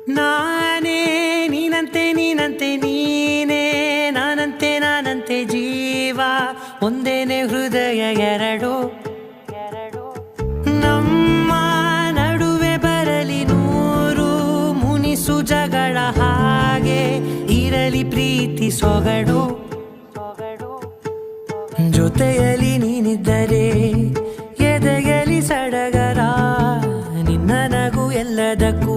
ನಾನೇ ನೀನಂತೆ ನೀನಂತೆ ನೀನೇ ನಾನಂತೆ ನಾನಂತೆ ಜೀವ ಒಂದೇನೆ ಹೃದಯ ಎರಡು ನಮ್ಮ ನಡುವೆ ಬರಲಿ ನೂರು ಮುನಿಸು ಜಗಳ ಹಾಗೆ ಇರಲಿ ಪ್ರೀತಿ ಸೊಗಡು ಜೊತೆಯಲ್ಲಿ ನೀನಿದ್ದರೆ ಎದೆಯಲಿ ಸಡಗರ ನಿನ್ನ ನಗು ಎಲ್ಲದಕ್ಕೂ